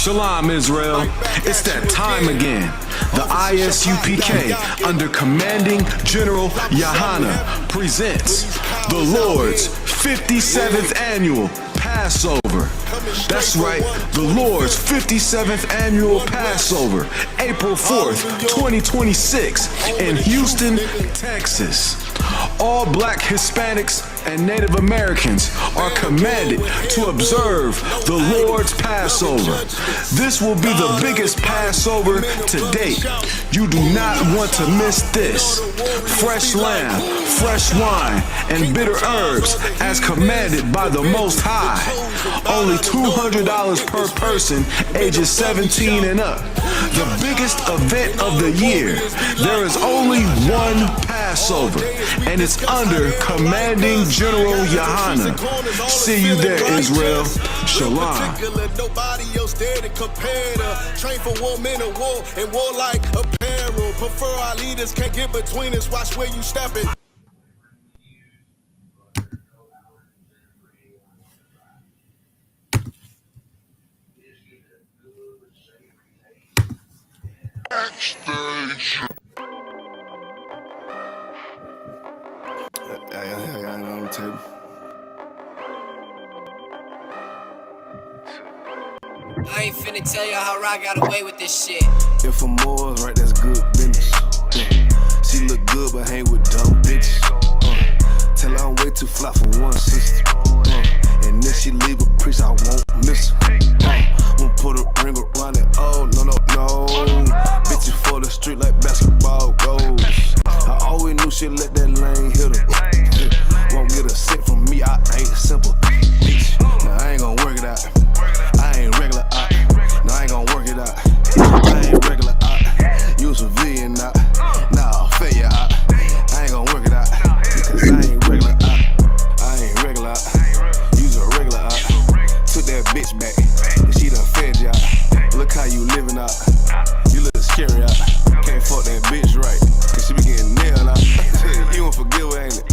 Shalom, Israel. It's that time again. The ISUPK, under Commanding General Yahana, presents the Lord's 57th Annual Passover. That's right, the Lord's 57th Annual Passover, April 4th, 2026, in Houston, Texas. All Black Hispanics and Native Americans are commanded to observe the Lord's Passover. This will be the biggest Passover to date. You do not want to miss this. Fresh lamb, fresh wine, and bitter herbs as commanded by the Most High. Only $200 per person ages 17 and up. The biggest event of the year. There is only one Passover, and it's under Commanding General Yahana. See you there, Israel. Shalom. Nobody else there to compare to. Train for war, men of war, and war like apparel. Prefer our leaders, can't get between us. Watch where you stepping. On the table. I ain't finna tell you how I got away with this shit. If I'm more right, that's good business. She look good, but hang with dumb bitches. Tell her I'm way too fly for one sister. And if she leave a priest, I won't miss her. Won't put a ring around it. Oh, no, no, no. Bitches for the street like basketball goals. I always knew she'd let that lane hit her. Won't get a cent from me, I ain't simple. Bitch, now I ain't gon' work it out. I ain't regular out. No, I ain't gon' work it out. I ain't regular out. You civilian out. Nah, failure out. I ain't gon' work it out. Because I ain't regular out. I ain't regular out. You's a regular out. Took that bitch back. And she done fed you out. Look how you living out. You look scary out. Can't fuck that bitch right. Cause she be getting nailed out. You won't forgive her, ain't it?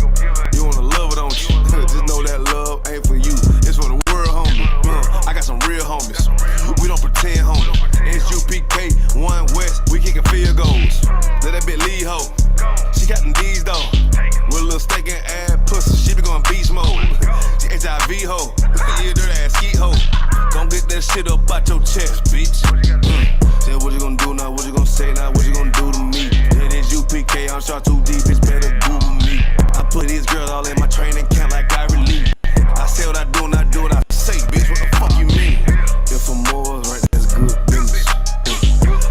You wanna love it, don't you? Just know that love ain't for you. It's for the world, homie. I got some real homies. We don't pretend, homie. ISUPK, 1 West, we kicking field goals. Let that bitch lead, ho. She got them D's, though. With a little steak and ass pussy. She be going beast mode. She HIV, ho. You dirty ass skeet, ho. Don't get that shit up out your chest, bitch. Say what you gonna do now, what you gonna say now, what you gonna do to me. It is UPK, I'm shot too deep, it's better Google me. I put these girls all in my training camp like I relieve. I say what I do and I do what I say, bitch, what the fuck you mean? If I'm more right, that's good business.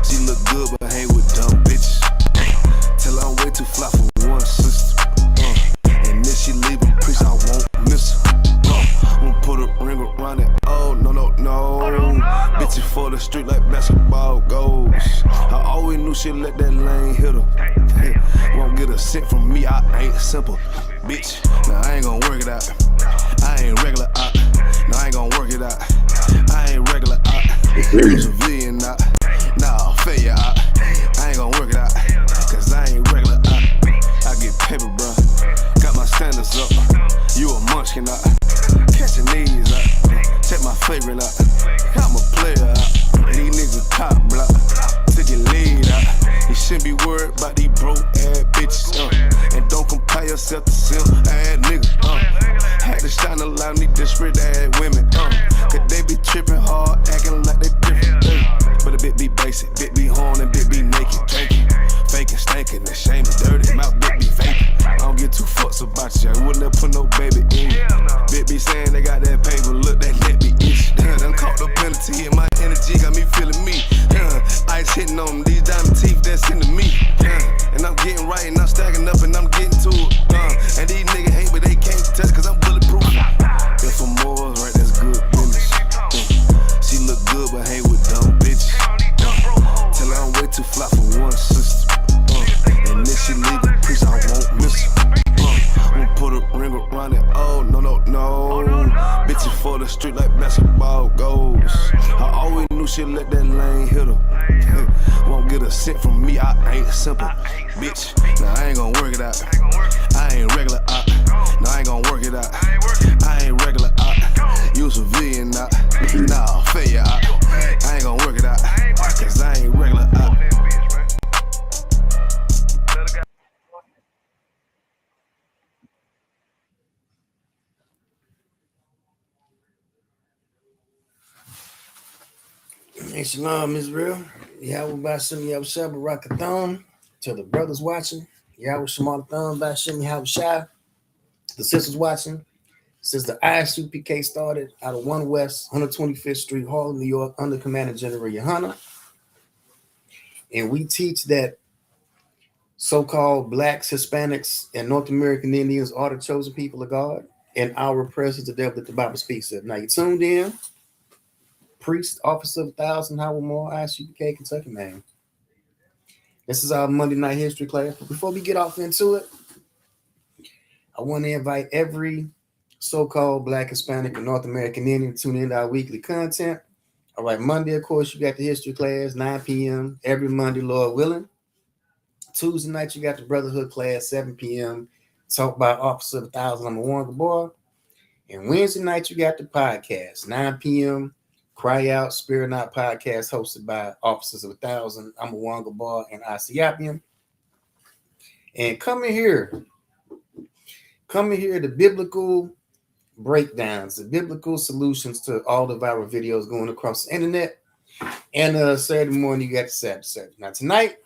She look good, but hang with dumb bitches. Tell her I'm way too fly for one sister. And if she leave a priest, I won't miss her. Won't put a ring around it. Oh, no, no, no. Bitches for the street like basketball goals. I always knew she'd let that lane hit her. Won't get a cent from me, I ain't simple. Bitch, now I ain't gon' work it out. I ain't regular out. No, I ain't gon' work it out. I ain't regular out. You civilian out. Nah, failure out. I ain't gon' work it out. Cause I ain't regular out. I get paper, bro. Got my standards up. You a munchkin out. Catching these out. Check my favorite out. I'm a player out. These niggas a top block. Took your lead out. You shouldn't be worried about these broke ass bitches. And don't compare yourself to simp ass niggas. Had to shine a lot of these desperate ass women. Cause they be tripping hard, acting like they different. But a bit be basic, bit be horn and bit be naked. Faking, stankin', the shame is dirty. Mouth bit be vaping. I don't get too fucks about you. I wouldn't have put no baby in you. Bit be saying they got that paper, look, that let me itch. Done caught the penalty and my energy got me feeling me. Ice hitting on them, these diamond teeth that's into me. And I'm getting right and I'm stacking up and I'm getting to it. And these niggas hate but they can't touch cause I'm bulletproof. If I'm more right, that's good business. She look good but hang with dumb bitches. Tell her I'm way too fly for one sister. And if she leave a priest, I won't miss her. Won't put a ring around it. Oh, no, no, no. Bitches for the street like basketball goals. I always knew she'd let that lane hit her. Won't get a cent from me, I ain't simple. Bitch, now I ain't gon' work it out. I ain't regular out. No, I ain't gon' work it out. I ain't regular out. You civilian out. Nah, failure out. I ain't gon' Hey, Shalom, Israel. Yahweh Bashem, Yahweh Shah, Barakathon. To the brothers watching, Yahweh Shemalathon, Bashem, Yahweh Shah. The sisters watching, since the ISUPK started out of 1 West, 125th Street, Harlem, New York, under Commander General Yohana. And we teach that so-called blacks, Hispanics, and North American Indians are the chosen people of God, and our presence the devil that the Bible speaks of. Now, you tuned in. Priest, Officer of 1,000, Howard Moore, ISUPK, Kentucky, man. This is our Monday night history class. But before we get off into it, I want to invite every so-called Black, Hispanic, and North American Indian to tune in to our weekly content. All right, Monday, of course, you got the history class, 9 p.m. every Monday, Lord willing. Tuesday night, you got the Brotherhood class, 7 p.m. Talk about Officer of 1,000, I'm a Warren Gabor. And Wednesday night, you got the podcast, 9 p.m. Cry Out, Spirit Not podcast, hosted by Officers of 1,000, I'm a Warren Gabor and ISUPK. And come in here, the biblical breakdowns, the biblical solutions to all the viral videos going across the internet. And Saturday morning, you got the Sabbath service. Now, tonight,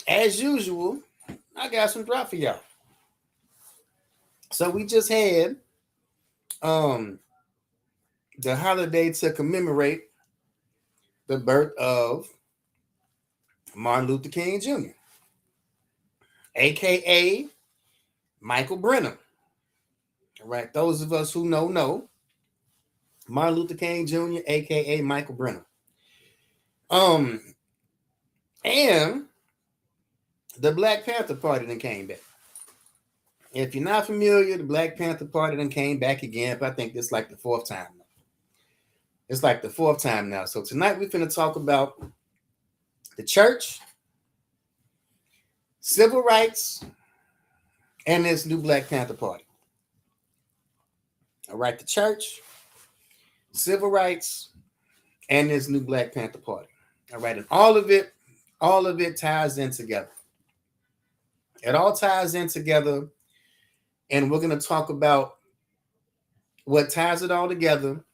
as usual, I got some drop for y'all. So we just had the holiday to commemorate the birth of Martin Luther King Jr., aka Michael Brennan. All right, those of us who know Martin Luther King Jr., aka Michael Brennan. And the Black Panther Party then came back. If you're not familiar, the Black Panther Party then came back again, but I think this is like the fourth time now. It's like the fourth time now. So tonight we're going to talk about the church, civil rights, and this new Black Panther Party. All right, the church, civil rights, and this new Black Panther Party. All right, and all of it ties in together. It all ties in together, and we're going to talk about what ties it all together,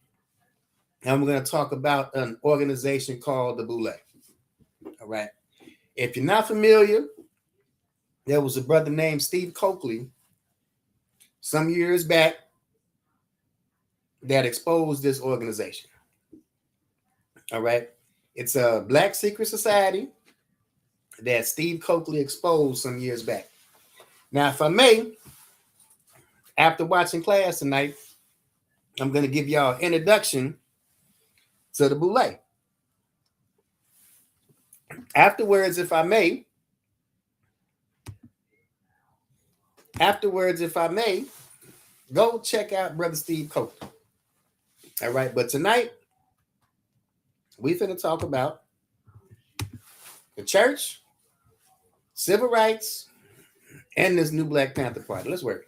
and we're going to talk about an organization called the Boule. All right, if you're not familiar, there was a brother named Steve Coakley some years back that exposed this organization. All right, it's a Black secret society that Steve Coakley exposed some years back. Now, if I may, after watching class tonight, I'm going to give y'all an introduction to the Boule. Afterwards, if I may, go check out Brother Steve Coakley. All right, but tonight, we finna talk about the church, civil rights, and this new Black Panther Party. Let's work.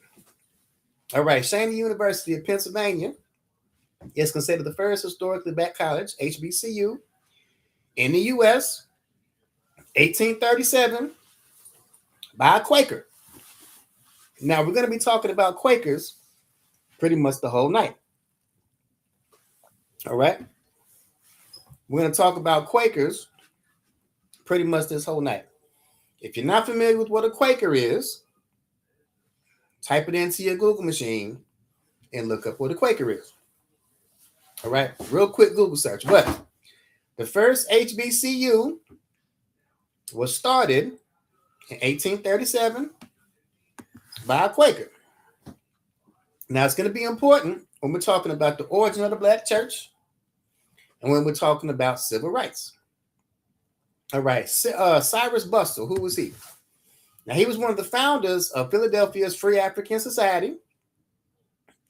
All right, Cheyney University of Pennsylvania is considered the first historically black college, HBCU, in the U.S., 1837, by a Quaker. Now, we're going to be talking about Quakers pretty much the whole night. All right? We're going to talk about Quakers pretty much this whole night. If you're not familiar with what a Quaker is, type it into your Google machine and look up what a Quaker is. All right? Real quick Google search. But the first HBCU was started in 1837 by a Quaker. Now, it's going to be important when we're talking about the origin of the Black church and when we're talking about civil rights. All right, Cyrus Bustle, who was he? Now, he was one of the founders of Philadelphia's Free African Society,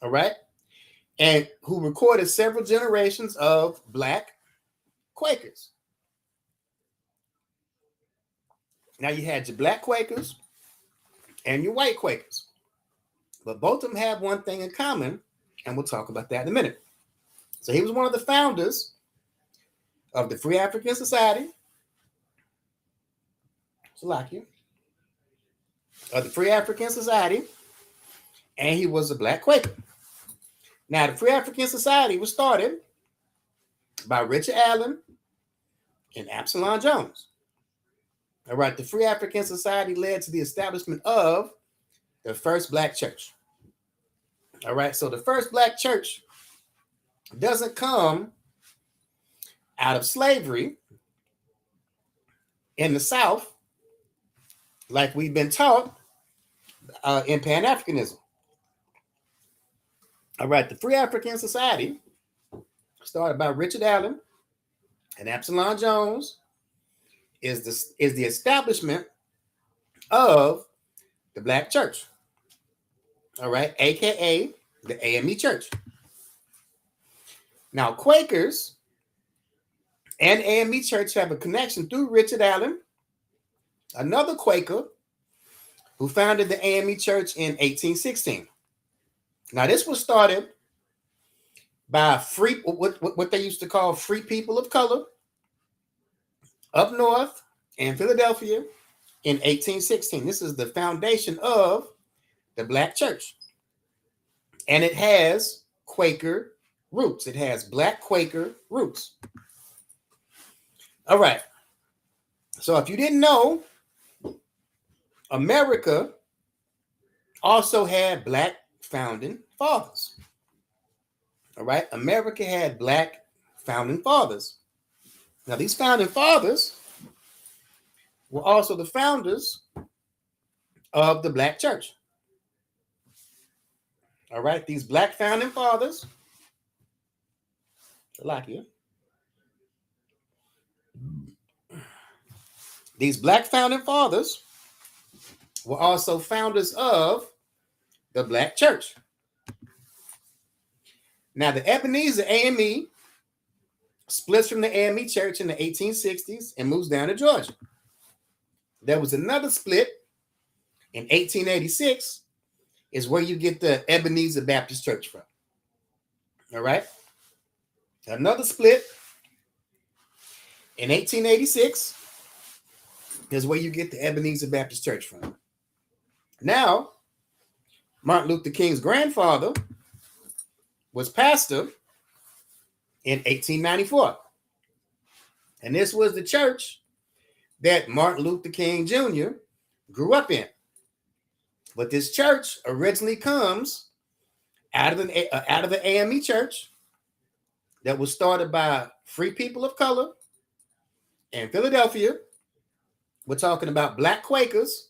all right, and who recorded several generations of Black Quakers. Now, you had your Black Quakers and your white Quakers, but both of them have one thing in common, and we'll talk about that in a minute. So he was one of the founders of the Free African Society, of the Free African Society, and he was a black Quaker. Now, the Free African Society was started by Richard Allen and Absalom Jones. All right, the Free African Society led to the establishment of the first black church. All right, so the first black church doesn't come out of slavery in the South like we've been taught in Pan-Africanism. All right, the Free African Society started by Richard Allen and Absalom Jones is the establishment of the black church. All right, aka the AME Church. Now, Quakers and AME Church have a connection through Richard Allen, another Quaker who founded the AME Church in 1816. Now, this was started by what they used to call free people of color up north in Philadelphia in 1816. This is the foundation of the black church. And it has Quaker roots. It has black Quaker roots. All right. So if you didn't know, America also had black founding fathers. All right. America had black founding fathers. Now, these founding fathers were also the founders of the black church. All right. These black founding fathers, these black founding fathers were also founders of the black church. Now, the Ebenezer AME splits from the AME Church in the 1860s and moves down to Georgia. There was another split in 1886, is where you get the Ebenezer Baptist Church from. All right. Another split in 1886 is where you get the Ebenezer Baptist Church from. Now, Martin Luther King's grandfather was pastor in 1894. And this was the church that Martin Luther King Jr. grew up in. But this church originally comes out of the AME Church that was started by free people of color in Philadelphia. We're talking about black Quakers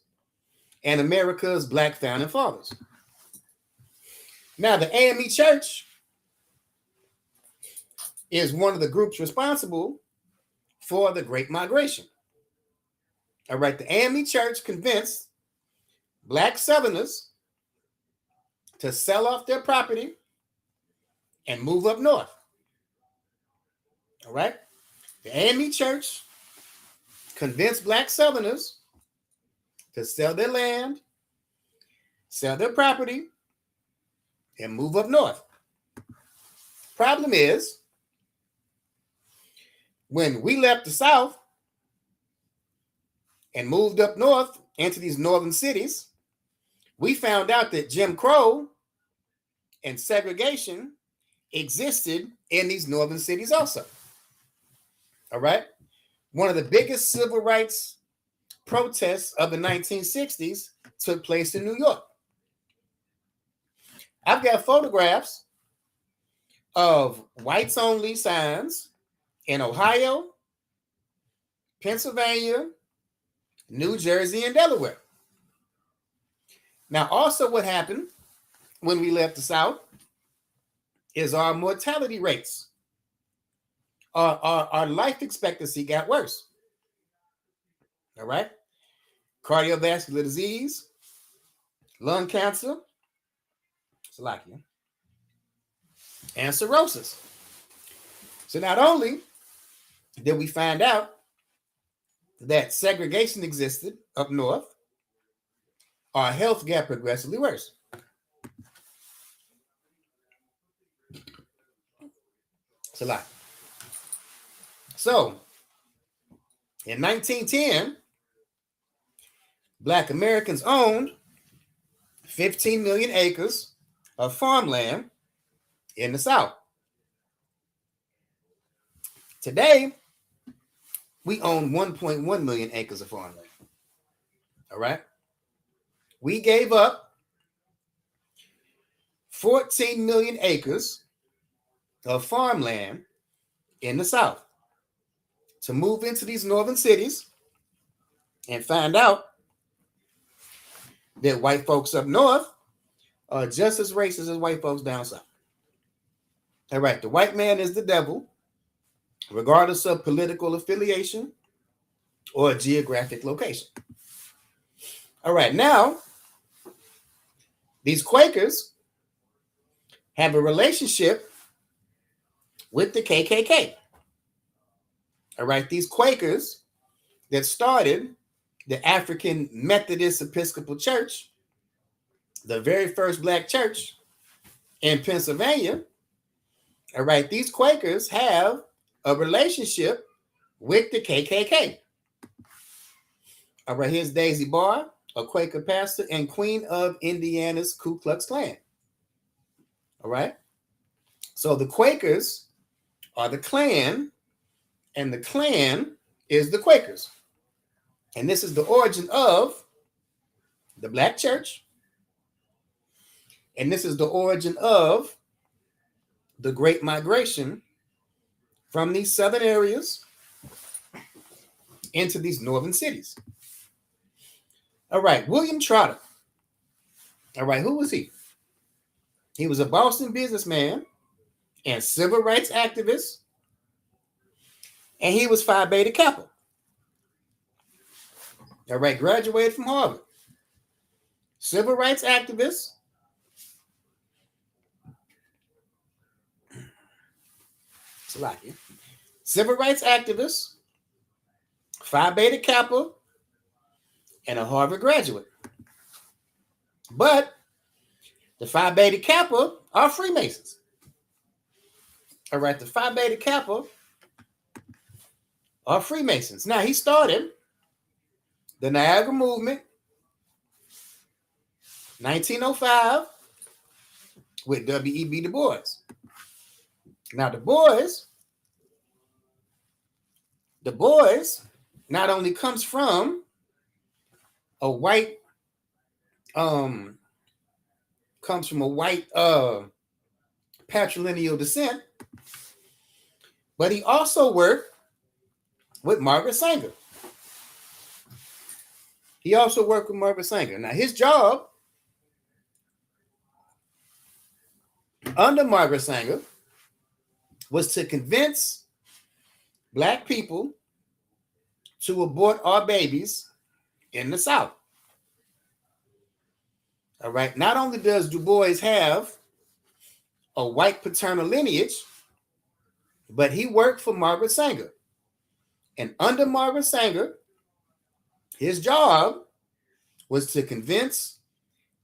and America's black founding fathers. Now, the AME Church is one of the groups responsible for the Great Migration. All right, the AME Church convinced black Southerners to sell off their property and move up north. All right, the AME Church convinced black Southerners to sell their land, sell their property, and move up north. Problem is, when we left the South and moved up north into these northern cities, we found out that Jim Crow and segregation existed in these northern cities also. All right. One of the biggest civil rights protests of the 1960s took place in New York. I've got photographs of whites only signs in Ohio, Pennsylvania, New Jersey, and Delaware. Now, also what happened when we left the South is our mortality rates. Our life expectancy got worse. All right. Cardiovascular disease, lung cancer, and cirrhosis. So not only did we find out that segregation existed up north, our health got progressively worse. It's a lot. So, in 1910, Black Americans owned 15 million acres of farmland in the South. Today, we own 1.1 million acres of farmland. All right. We gave up 14 million acres of farmland in the South to move into these northern cities and find out that white folks up north are just as racist as white folks down south. All right. The white man is the devil, regardless of political affiliation or geographic location. All right. Now, these Quakers have a relationship with the KKK. All right. These Quakers that started the African Methodist Episcopal Church, the very first black church in Pennsylvania. All right. These Quakers have a relationship with the KKK. All right. Here's Daisy Barr, a Quaker pastor and queen of Indiana's Ku Klux Klan. All right. So the Quakers are the Klan, and the Klan is the Quakers. And this is the origin of the black church. And this is the origin of the Great Migration from these southern areas into these northern cities. All right. William Trotter. All right. Who was he? He was a Boston businessman and civil rights activist. And he was Phi Beta Kappa. All right. Graduated from Harvard. Civil rights activist. Slovakia. Civil rights activist. Phi Beta Kappa. And a Harvard graduate. But the Phi Beta Kappa are Freemasons. All right, the Phi Beta Kappa are Freemasons. Now, he started the Niagara Movement, 1905, with W.E.B. Du Bois. Now, Du Bois not only comes from a white patrilineal descent, but he also worked with Margaret Sanger. Now, his job under Margaret Sanger was to convince black people to abort our babies in the South. All right. Not only does Du Bois have a white paternal lineage, but he worked for Margaret Sanger. And under Margaret Sanger, his job was to convince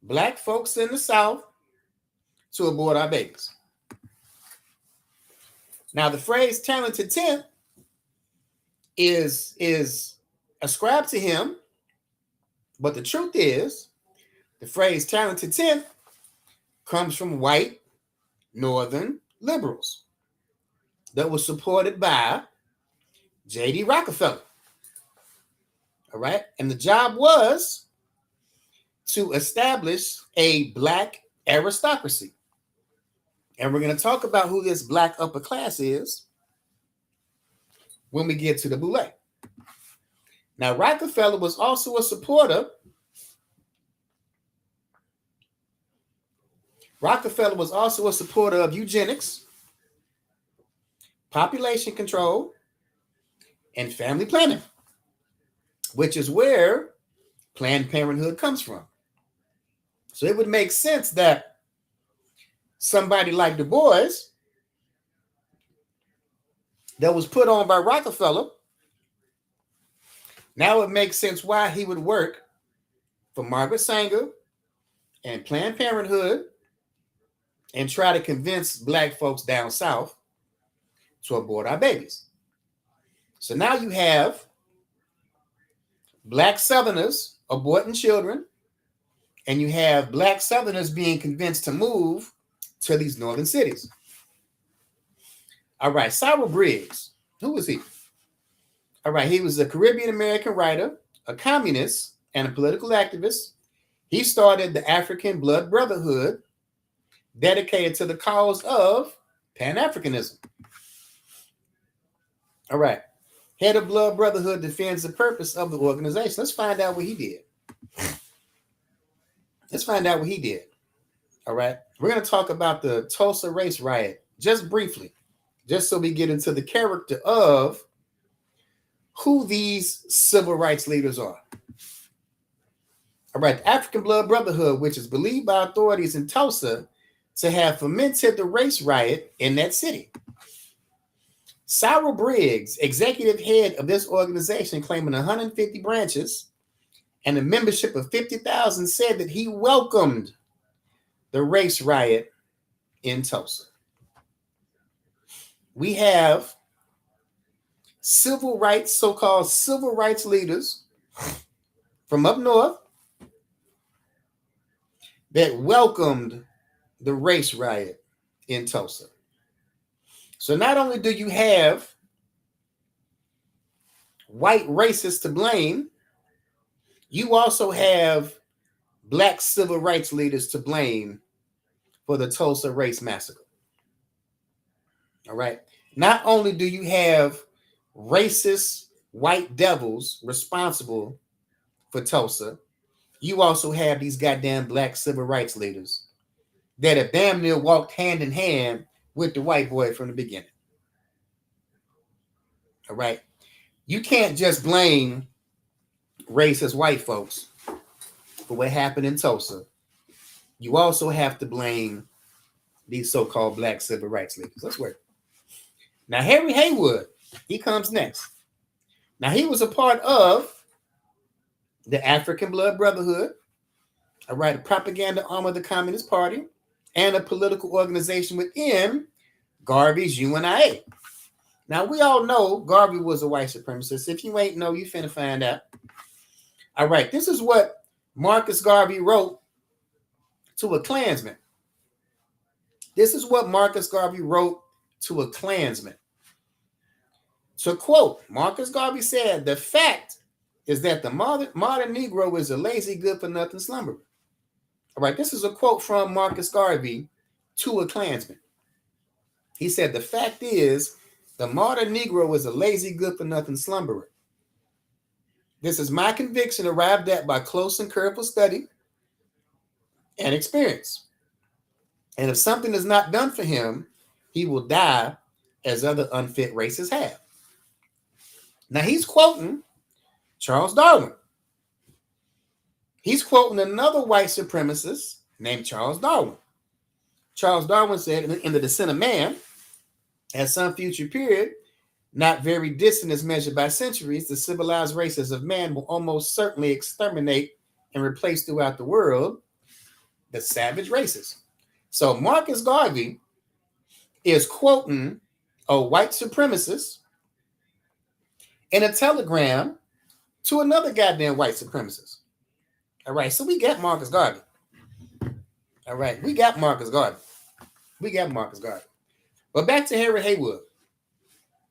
black folks in the South to abort our babies. Now, the phrase talented 10 is ascribed to him, but the truth is the phrase talented 10 comes from white Northern liberals that was supported by J.D. Rockefeller. All right. And the job was to establish a black aristocracy. And we're going to talk about who this black upper class is when we get to the Boule. Now, Rockefeller was also a supporter. Rockefeller was also a supporter of eugenics, population control, and family planning, which is where Planned Parenthood comes from. So it would make sense that somebody like Du Bois that was put on by Rockefeller, now it makes sense why he would work for Margaret Sanger and Planned Parenthood and try to convince black folks down south to abort our babies. So now you have black Southerners aborting children and you have black Southerners being convinced to move to these northern cities. All right, Cyril Briggs. Who was he? All right, he was a Caribbean American writer, a communist, and a political activist. He started the African Blood Brotherhood, dedicated to the cause of Pan-Africanism. All right, head of Blood Brotherhood defends the purpose of the organization. Let's find out what he did. All right, we're going to talk about the Tulsa race riot just briefly, just so we get into the character of who these civil rights leaders are. All right, the African Blood Brotherhood, which is believed by authorities in Tulsa to have fomented the race riot in that city. Cyril Briggs, executive head of this organization, claiming 150 branches and a membership of 50,000, said that he welcomed the race riot in Tulsa. We have civil rights, so-called civil rights leaders from up north that welcomed the race riot in Tulsa. So not only do you have white racists to blame, you also have black civil rights leaders to blame for the Tulsa race massacre. All right. Not only do you have racist white devils responsible for Tulsa, you also have these goddamn black civil rights leaders that have damn near walked hand in hand with the white boy from the beginning. All right. You can't just blame racist white folks for what happened in Tulsa. You also have to blame these so-called black civil rights leaders. Let's work. Now, Harry Haywood, he comes next. Now, he was a part of the African Blood Brotherhood, all right, a propaganda arm of the Communist Party, and a political organization within Garvey's UNIA. Now, we all know Garvey was a white supremacist. If you ain't know, you finna find out. All right, this is what Marcus Garvey wrote to a Klansman. This is what Marcus Garvey wrote to a Klansman. To quote, Marcus Garvey said, "The fact is that the modern Negro is a lazy, good-for-nothing slumberer." All right, this is a quote from Marcus Garvey to a Klansman. He said, "The fact is, the modern Negro is a lazy, good-for-nothing slumberer. This is my conviction arrived at by close and careful study and experience. And if something is not done for him, he will die as other unfit races have." Now he's quoting Charles Darwin. He's quoting another white supremacist named Charles Darwin. Charles Darwin said in The Descent of Man, at some future period, not very distant as measured by centuries, the civilized races of man will almost certainly exterminate and replace throughout the world the savage races. So Marcus Garvey is quoting a white supremacist in a telegram to another goddamn white supremacist. All right, so we got Marcus Garvey. All right, we got Marcus Garvey. But back to Harry Haywood.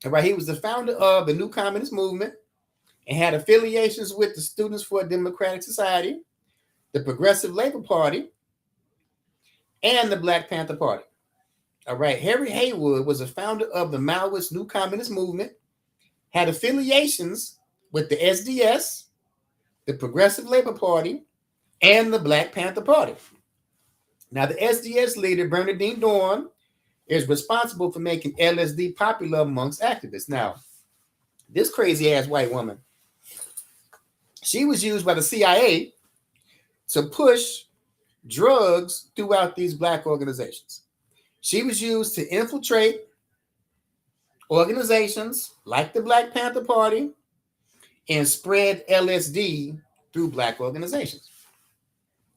All right, he was the founder of the New Communist Movement and had affiliations with the Students for a Democratic Society, the Progressive Labor Party, and the Black Panther Party. All right, Harry Haywood was a founder of the Maoist New Communist Movement, had affiliations with the SDS, the Progressive Labor Party, and the Black Panther Party. Now, the SDS leader, Bernardine Dohrn, is responsible for making LSD popular amongst activists. Now, this crazy-ass white woman, she was used by the CIA to push drugs throughout these black organizations. She was used to infiltrate organizations like the Black Panther Party and spread LSD through black organizations.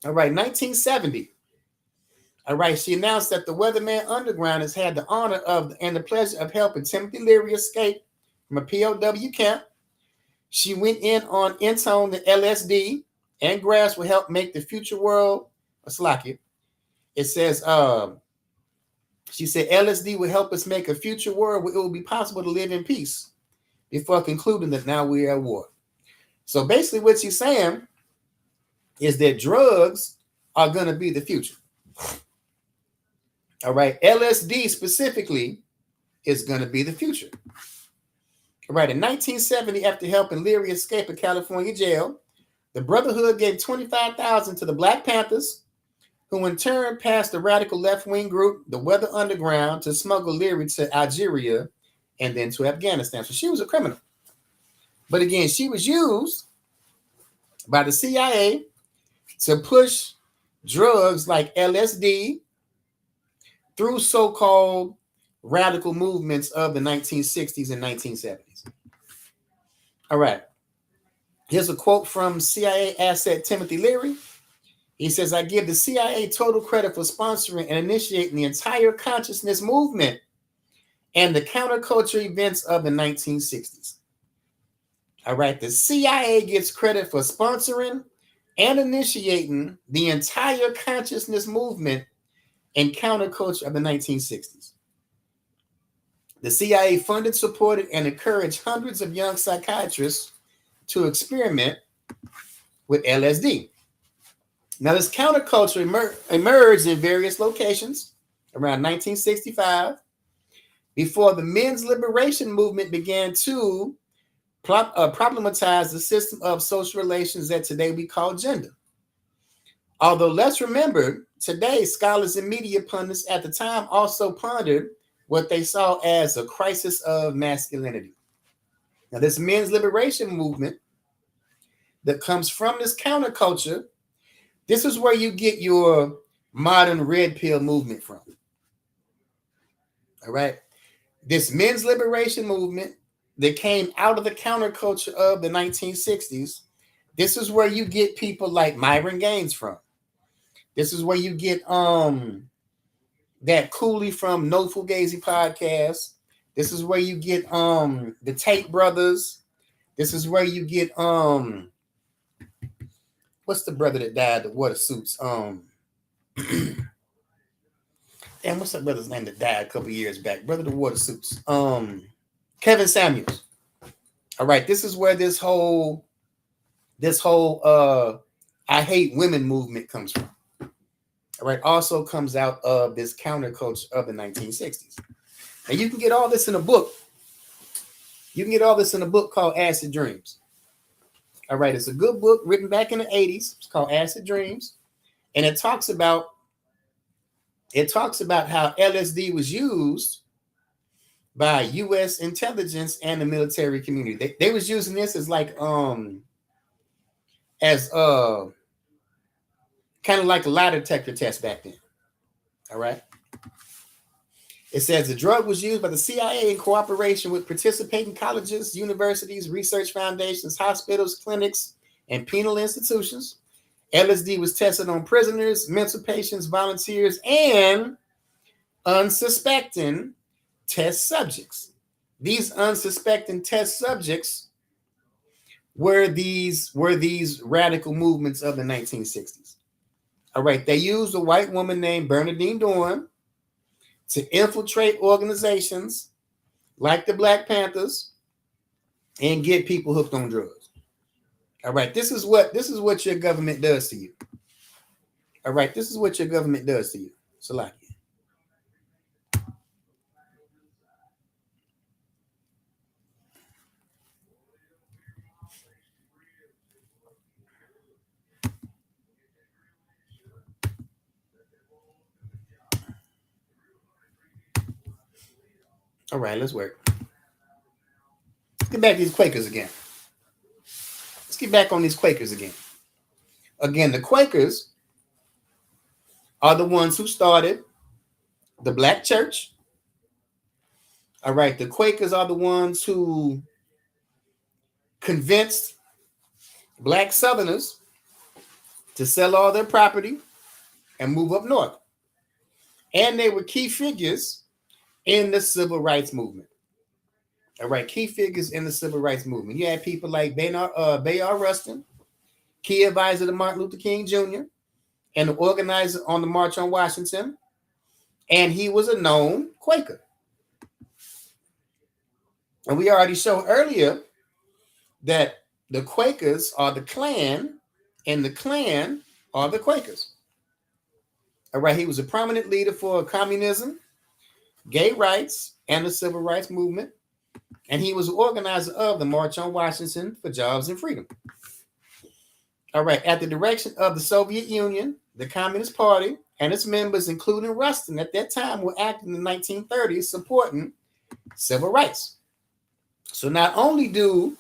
All right, 1970. All right, she announced that the Weatherman Underground has had the honor of and the pleasure of helping Timothy Leary escape from a POW camp. She went in on Intone the LSD and grass will help make the future world a slocky. It says, she said, LSD will help us make a future world where it will be possible to live in peace, before concluding that now we are at war. So basically what she's saying is that drugs are going to be the future. All right. LSD specifically is going to be the future. All right. In 1970, after helping Leary escape a California jail, the Brotherhood gave $25,000 to the Black Panthers, who in turn passed the radical left-wing group, the Weather Underground, to smuggle Leary to Algeria and then to Afghanistan. So she was a criminal. But again, she was used by the CIA to push drugs like LSD through so-called radical movements of the 1960s and 1970s. All right. Here's a quote from CIA asset Timothy Leary. He says, I give the CIA total credit for sponsoring and initiating the entire consciousness movement and the counterculture events of the 1960s. All right. The CIA gets credit for sponsoring and initiating the entire consciousness movement and counterculture of the 1960s. The CIA funded, supported, and encouraged hundreds of young psychiatrists to experiment with LSD. Now, this counterculture emerged in various locations around 1965 before the men's liberation movement began to problematize the system of social relations that today we call gender. Although let's remember, today scholars and media pundits at the time also pondered what they saw as a crisis of masculinity. Now, this men's liberation movement that comes from this counterculture, this is where you get your modern red pill movement from. All right. This men's liberation movement that came out of the counterculture of the 1960s, this is where you get people like Myron Gaines from. This is where you get that Cooley from No Fugazi podcast. This is where you get the Tate brothers. This is where you get what's the brother that died, the water suits? Damn, what's that brother's name that died a couple years back? Brother the water suits. Kevin Samuels. All right, this is where this whole I hate women movement comes from. All right, also comes out of this counterculture of the 1960s. And you can get all this in a book. You can get all this in a book called Acid Dreams. All right, it's a good book written back in the 80s. It's called Acid Dreams. And it talks about how LSD was used by U.S. intelligence and the military community. They was using this as like kind of like a lie detector test back then. All right. It says the drug was used by the CIA in cooperation with participating colleges, universities, research foundations, hospitals, clinics, and penal institutions. LSD was tested on prisoners, mental patients, volunteers, and unsuspecting test subjects. These unsuspecting test subjects were these radical movements of the 1960s. All right, they used a white woman named Bernadine Dorn to infiltrate organizations like the Black Panthers and get people hooked on drugs. All right, this is what your government does to you. All right, this is what your government does to you. Salaki. All right, let's work. Let's get back to these Quakers again. Let's get back on these Quakers again. Again, the Quakers are the ones who started the Black church. All right, the Quakers are the ones who convinced Black Southerners to sell all their property and move up north. And they were key figures in the civil rights movement. All right, key figures in the civil rights movement. You had people like Bayard Rustin, key advisor to Martin Luther King Jr., and the organizer on the March on Washington. And he was a known Quaker. And we already showed earlier that the Quakers are the Klan, and the Klan are the Quakers. All right, he was a prominent leader for communism, gay rights, and the civil rights movement. And he was the organizer of the March on Washington for Jobs and Freedom. All right, at the direction of the Soviet Union, the Communist Party, and its members, including Rustin, at that time were acting in the 1930s supporting civil rights. So not only do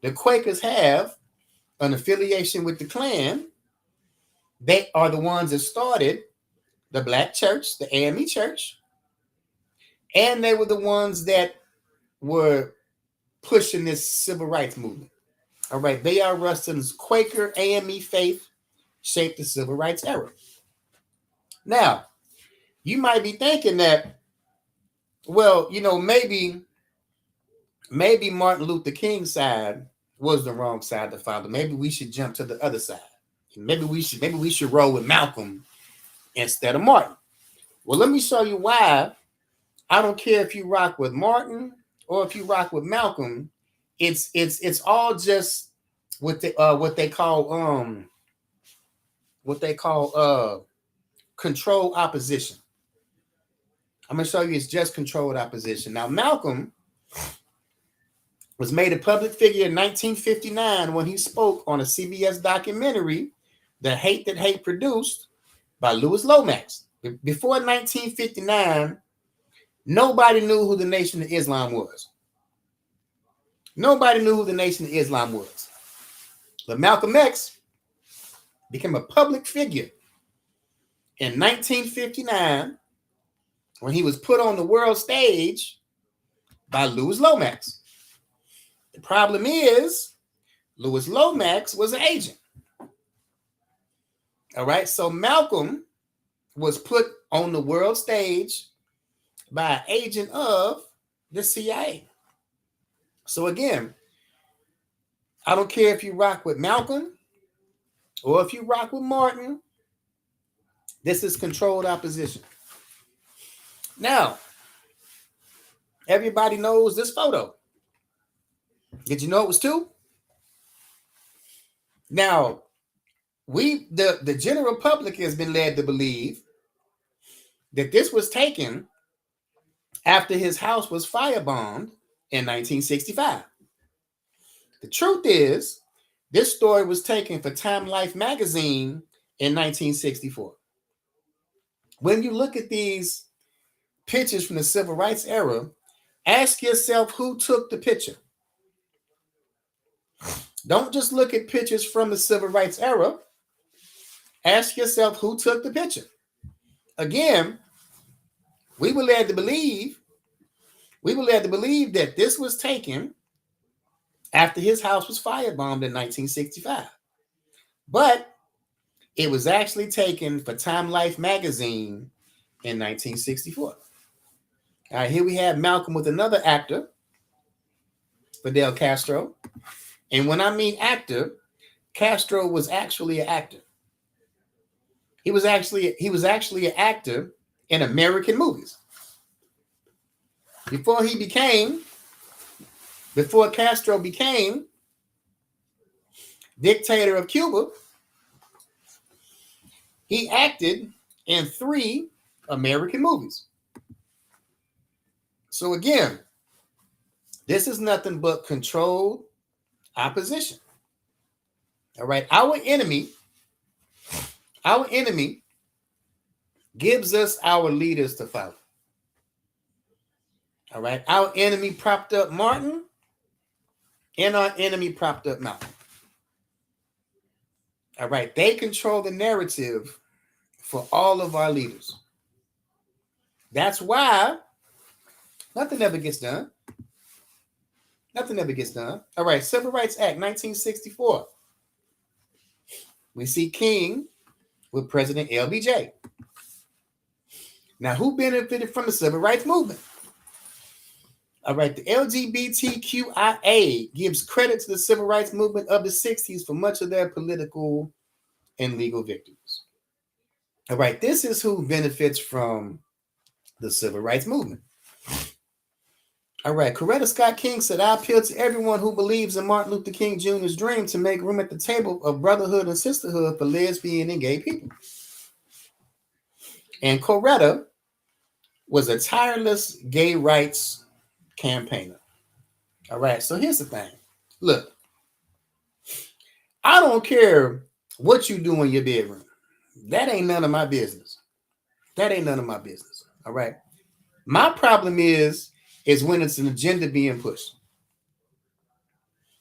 the Quakers have an affiliation with the Klan, they are the ones that started the Black Church, the AME Church, and they were the ones that were pushing this civil rights movement. All right, Bayard Rustin's Quaker AME faith shaped the civil rights era. Now, you might be thinking that, well, maybe Martin Luther King's side was the wrong side to follow. Maybe we should jump to the other side. Maybe we should roll with Malcolm instead of Martin. Well, let me show you why. I don't care if you rock with Martin or if you rock with Malcolm. It's all just what they call controlled opposition. I'm gonna show you it's just controlled opposition. Now, Malcolm was made a public figure in 1959 when he spoke on a CBS documentary, The Hate That Hate Produced, by Louis Lomax. Before 1959, nobody knew who the Nation of Islam was. Nobody knew who the Nation of Islam was. But Malcolm X became a public figure in 1959 when he was put on the world stage by Louis Lomax. The problem is, Louis Lomax was an agent. All right, so Malcolm was put on the world stage by an agent of the CIA. So again, I don't care if you rock with Malcolm or if you rock with Martin, this is controlled opposition. Now, everybody knows this photo. Did you know it was two? Now, the general public has been led to believe that this was taken after his house was firebombed in 1965. The truth is, this story was taken for Time Life magazine in 1964. When you look at these pictures from the civil rights era, ask yourself who took the picture. Don't just look at pictures from the civil rights era. Ask yourself who took the picture. Again, we were led to believe that this was taken after his house was firebombed in 1965. But it was actually taken for Time Life magazine in 1964. All right, here we have Malcolm with another actor, Fidel Castro. And when I mean actor, Castro was actually an actor. He was actually an actor in American movies. Before Castro became dictator of Cuba, he acted in 3 American movies. So again, this is nothing but controlled opposition. All right, our enemy gives us our leaders to follow. All right, our enemy propped up Martin, and our enemy propped up Malcolm. All right, they control the narrative for all of our leaders. That's why nothing ever gets done. Nothing ever gets done. All right, Civil Rights Act, 1964. We see King with President LBJ. Now, who benefited from the Civil Rights Movement? All right, the LGBTQIA gives credit to the civil rights movement of the 60s for much of their political and legal victories. All right, this is who benefits from the civil rights movement. All right, Coretta Scott King said, I appeal to everyone who believes in Martin Luther King Jr.'s dream to make room at the table of brotherhood and sisterhood for lesbian and gay people. And Coretta was a tireless gay rights campaigner. All right, so here's the thing. Look, I don't care what you do in your bedroom. That ain't none of my business. That ain't none of my business. All right. My problem is when it's an agenda being pushed.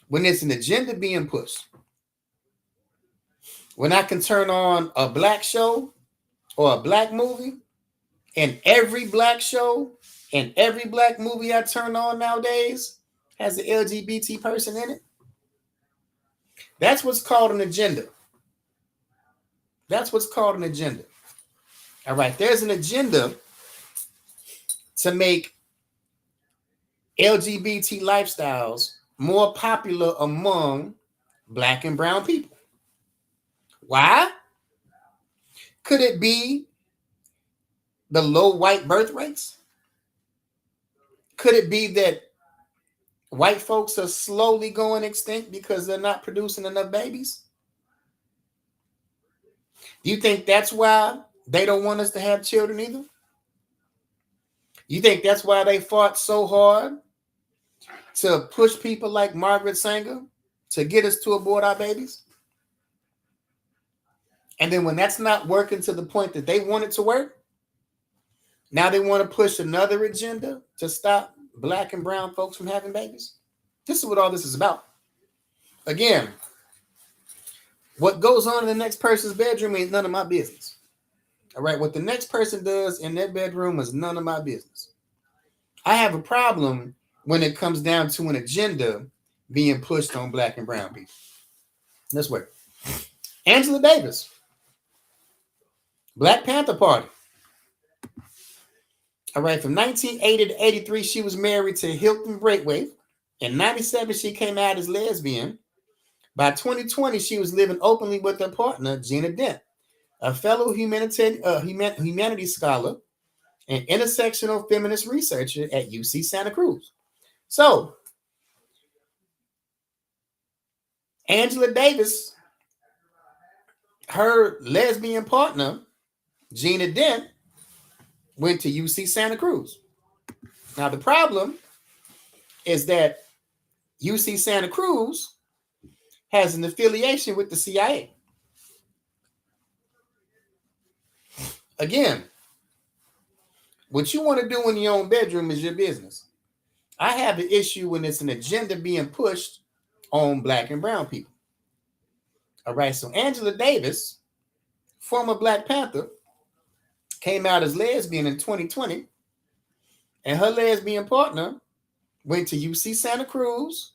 When it's an agenda being pushed. When I can turn on a black show or a black movie, and every black show and every black movie I turn on nowadays has an LGBT person in it. That's what's called an agenda. That's what's called an agenda. All right, there's an agenda to make LGBT lifestyles more popular among black and brown people. Why? Could it be the low white birth rates? Could it be that white folks are slowly going extinct because they're not producing enough babies? Do you think that's why they don't want us to have children either? You think that's why they fought so hard to push people like Margaret Sanger to get us to abort our babies? And then when that's not working to the point that they want it to work, now they want to push another agenda to stop black and brown folks from having babies. This is what all this is about. Again, what goes on in the next person's bedroom is none of my business. All right, what the next person does in their bedroom is none of my business. I have a problem when it comes down to an agenda being pushed on black and brown people. Let's wait. Angela Davis, Black Panther Party. All right, from 1980 to 83, she was married to Hilton Braithwaite. In 97, she came out as lesbian. By 2020, she was living openly with her partner, Gina Dent, a fellow humanities scholar and intersectional feminist researcher at UC Santa Cruz. So, Angela Davis, her lesbian partner, Gina Dent, went to UC Santa Cruz. Now, the problem is that UC Santa Cruz has an affiliation with the CIA. Again, what you want to do in your own bedroom is your business. I have an issue when it's an agenda being pushed on black and brown people. All right, so Angela Davis, former Black Panther, came out as lesbian in 2020, and her lesbian partner went to UC Santa Cruz,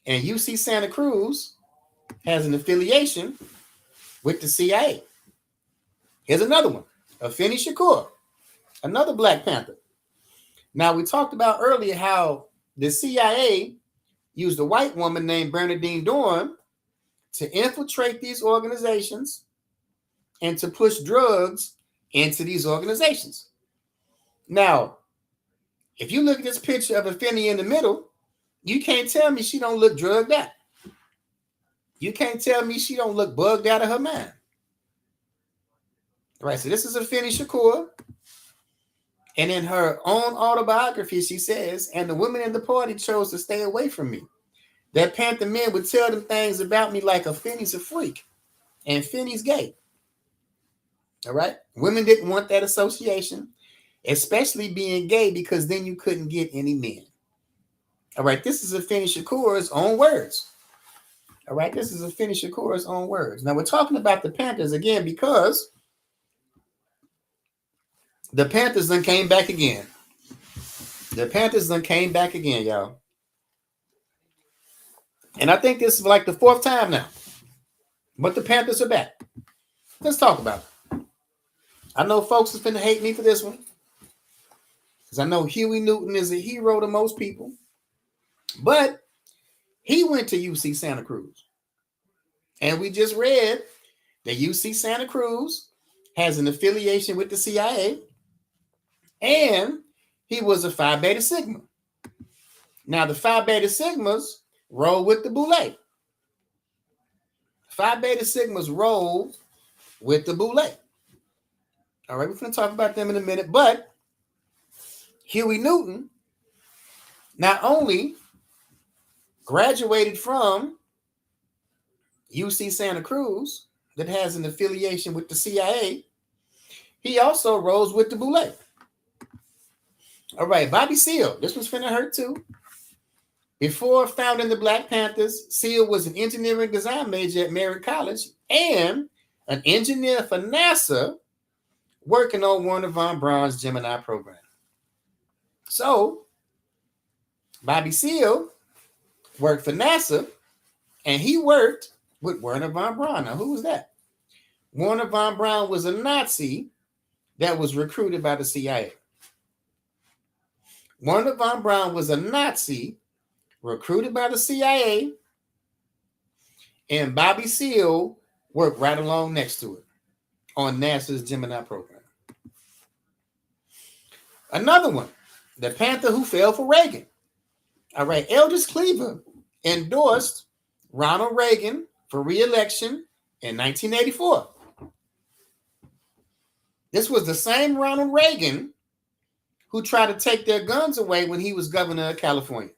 and UC Santa Cruz has an affiliation with the CIA. Here's another one, Afeni Shakur, another Black Panther. Now, we talked about earlier how the CIA used a white woman named Bernadine Dorn to infiltrate these organizations and to push drugs into these organizations. Now, if you look at this picture of Afeni in the middle, you can't tell me she don't look drugged out. You can't tell me she don't look bugged out of her mind. All right, so this is Afeni Shakur. And in her own autobiography, she says, and the women in the party chose to stay away from me. That Panther men would tell them things about me like Afeni's a freak and Afeni's gay. All right? Women didn't want that association, especially being gay, because then you couldn't get any men. All right, this is Afeni Shakur's own words. All right, this is Afeni Shakur's own words. Now, we're talking about the Panthers again because the Panthers then came back again. The Panthers then came back again, y'all. And I think this is like the fourth time now. But the Panthers are back. Let's talk about it. I know folks is finna hate me for this one. because I know Huey Newton is a hero to most people, but he went to UC Santa Cruz. And we just read that UC Santa Cruz has an affiliation with the CIA, and he was a Phi Beta Sigma. Now, the Phi Beta Sigmas roll with the Boule. Phi Beta Sigmas roll with the Boule. All right, we're going to talk about them in a minute, but Huey Newton not only graduated from UC Santa Cruz that has an affiliation with the CIA, he also rolls with the Boule. All right, Bobby Seale, this was finna hurt too. Before founding the Black Panthers, Seale was an engineering design major at Merritt College and an engineer for NASA working on Wernher von Braun's Gemini program. So, Bobby Seale worked for NASA, and he worked with Wernher von Braun. Now, who was that? Wernher von Braun was a Nazi that was recruited by the CIA. Wernher von Braun was a Nazi recruited by the CIA, and Bobby Seale worked right along next to it on NASA's Gemini program. Another one, the Panther who fell for Reagan. All right, Eldridge Cleaver endorsed Ronald Reagan for re-election in 1984. This was the same Ronald Reagan who tried to take their guns away when he was governor of California.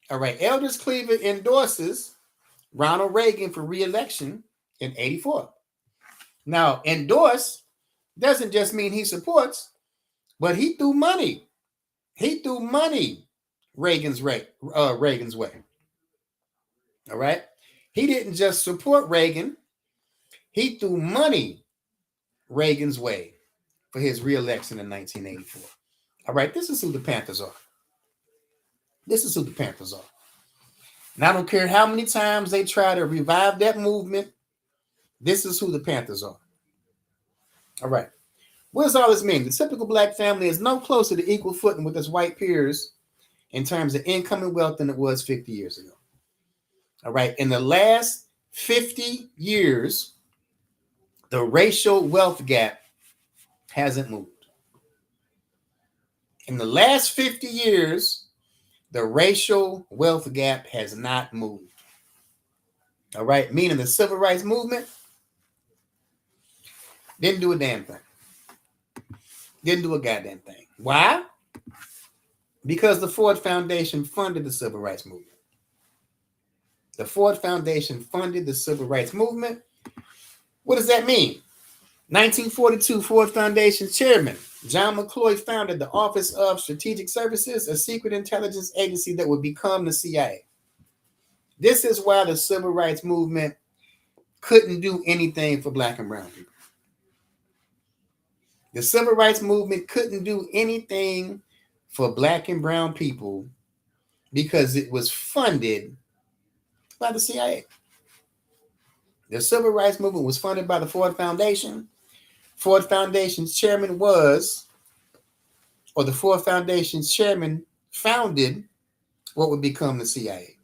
All right, Eldridge Cleaver endorses Ronald Reagan for re-election in 84. Now, endorse doesn't just mean he supports, but he threw money. He threw money Reagan's way. All right. He didn't just support Reagan. He threw money Reagan's way for his re-election in 1984. All right. This is who the Panthers are. This is who the Panthers are. And I don't care how many times they try to revive that movement. This is who the Panthers are. All right. What does all this mean? The typical Black family is no closer to equal footing with its white peers in terms of income and wealth than it was 50 years ago. All right. In the last 50 years, the racial wealth gap hasn't moved. In the last 50 years, the racial wealth gap has not moved. All right. Meaning the civil rights movement didn't do a damn thing. Didn't do a goddamn thing. Why? Because the Ford Foundation funded the civil rights movement. The Ford Foundation funded the civil rights movement. What does that mean? 1942, Ford Foundation chairman John McCloy founded the Office of Strategic Services, a secret intelligence agency that would become the CIA. This is why the civil rights movement couldn't do anything for Black and brown people. The civil rights movement couldn't do anything for Black and brown people because it was funded by the CIA. The civil rights movement was funded by the Ford Foundation. Ford Foundation's chairman the Ford Foundation's chairman founded what would become the CIA.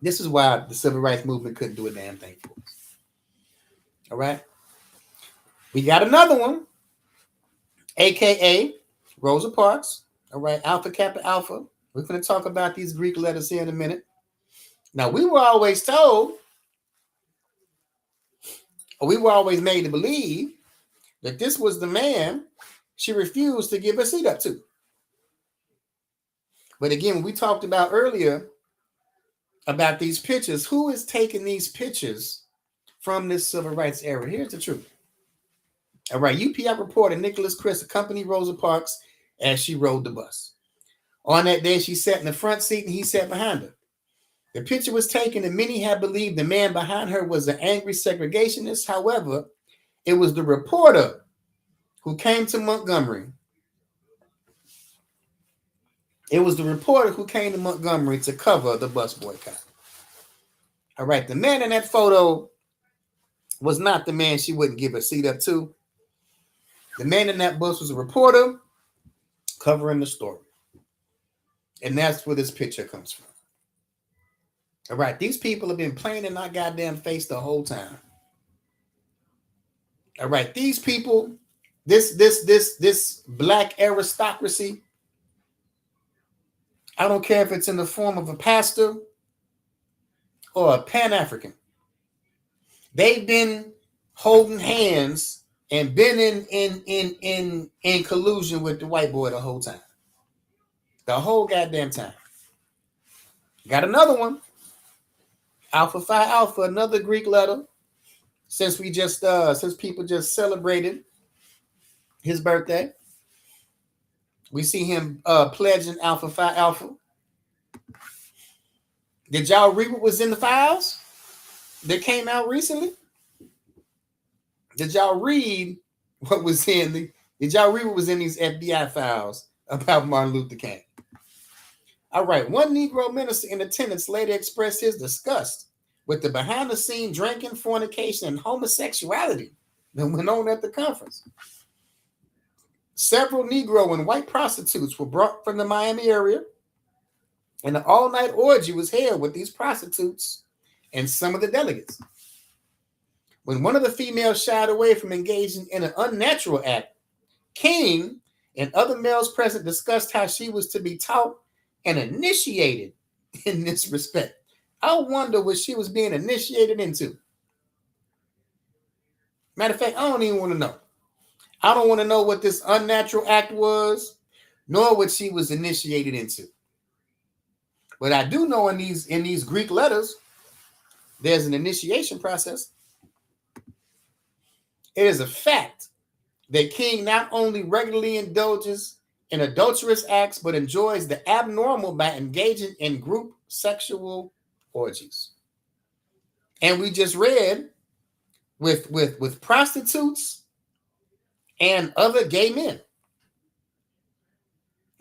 This is why the civil rights movement couldn't do a damn thing for us. All right. We got another one, AKA Rosa Parks. All right. Alpha Kappa Alpha. We're going to talk about these Greek letters here in a minute. Now, we were always made to believe that this was the man she refused to give her seat up to. But again, we talked about earlier about these pictures. Who is taking these pictures from this civil rights era? Here's the truth. All right, UPI reporter Nicholas Chris accompanied Rosa Parks as she rode the bus. On that day, she sat in the front seat and he sat behind her. The picture was taken and many have believed the man behind her was an angry segregationist. However, it was the reporter who came to Montgomery. It was the reporter who came to Montgomery to cover the bus boycott. All right, the man in that photo was not the man she wouldn't give her seat up to. The man in that bus was a reporter covering the story. And that's where this picture comes from. All right, these people have been playing in our goddamn face the whole time. All right, these people, this black aristocracy, I don't care if it's in the form of a pastor or a Pan-African. They've been holding hands and been in collusion with the white boy the whole time. The whole goddamn time. Got another one. Alpha Phi Alpha, another Greek letter. Since people just celebrated his birthday, we see him pledging Alpha Phi Alpha. Did y'all read what was in the files that came out recently? Did y'all read what was in these FBI files about Martin Luther King? All right, one Negro minister in attendance later expressed his disgust with the behind-the-scenes drinking, fornication, and homosexuality that went on at the conference. Several Negro and white prostitutes were brought from the Miami area, and an all-night orgy was held with these prostitutes and some of the delegates. When one of the females shied away from engaging in an unnatural act, King and other males present discussed how she was to be taught and initiated in this respect. I wonder what she was being initiated into. Matter of fact, I don't even want to know. I don't want to know what this unnatural act was, nor what she was initiated into. But I do know in these Greek letters, there's an initiation process. It is a fact that King not only regularly indulges in adulterous acts, but enjoys the abnormal by engaging in group sexual orgies. And we just read with prostitutes and other gay men.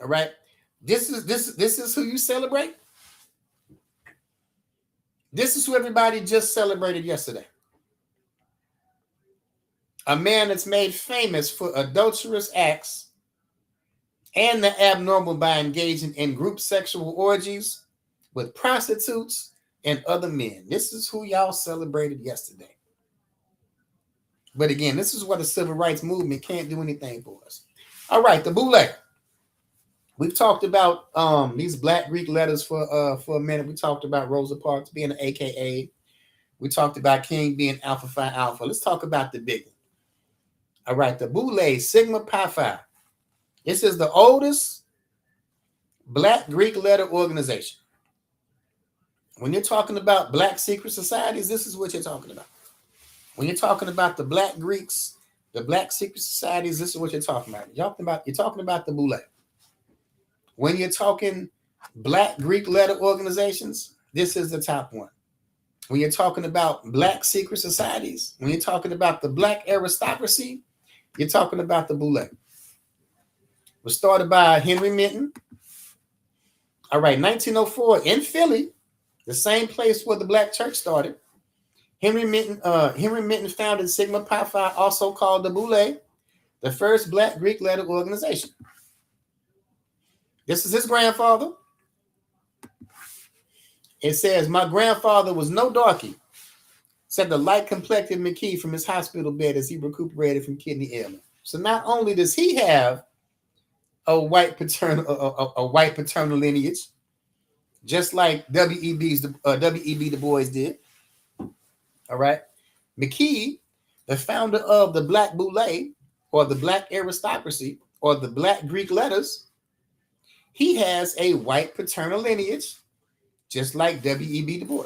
All right. This is who you celebrate. This is who everybody just celebrated yesterday. A man that's made famous for adulterous acts and the abnormal by engaging in group sexual orgies with prostitutes and other men. This is who y'all celebrated yesterday. But again, this is what the civil rights movement can't do anything for us. All right, the boule. We've talked about these black Greek letters for a minute. We talked about Rosa Parks being an AKA. We talked about King being Alpha Phi Alpha. Let's talk about the big one. All right, the boule, Sigma Pi Phi. This is the oldest black Greek letter organization. When you're talking about black secret societies, this is what you're talking about. When you're talking about the black Greeks, the black secret societies, this is what you're talking about. You're talking about the boule. When you're talking black Greek letter organizations, this is the top one. When you're talking about black secret societies, when you're talking about the black aristocracy, you're talking about the boule. It was started by Henry Minton. All right, 1904 in Philly, the same place where the black church started. Henry Minton founded Sigma Pi Phi, also called the boule, the first black Greek letter organization. This is his grandfather. It says, my grandfather was no darky, said the light-complected McKee from his hospital bed as he recuperated from kidney ailment. So not only does he have a white paternal lineage, just like W.E.B. Du Bois did. All right. McKee, the founder of the Black Boule, or the Black Aristocracy, or the Black Greek Letters, he has a white paternal lineage, just like W.E.B. Du Bois.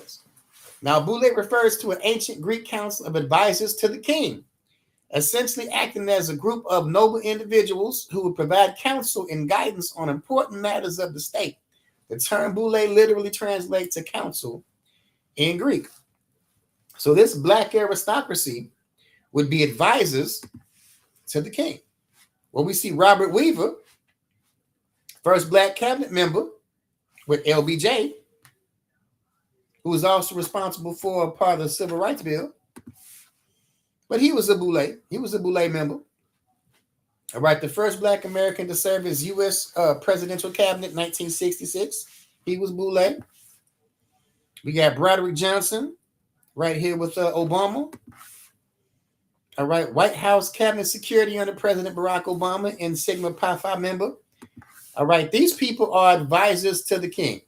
Now, Boule refers to an ancient Greek council of advisors to the king, essentially acting as a group of noble individuals who would provide counsel and guidance on important matters of the state. The term Boule literally translates to council in Greek. So this black aristocracy would be advisors to the king. Well, we see Robert Weaver, first black cabinet member with LBJ, who was also responsible for a part of the Civil Rights Bill. But he was a Boule. He was a Boule member. All right, the first Black American to serve as U.S. Presidential Cabinet, 1966. He was Boulay. We got Broderick Johnson right here with Obama. All right, White House Cabinet Security under President Barack Obama and Sigma Pi Phi member. All right, these people are advisors to the king.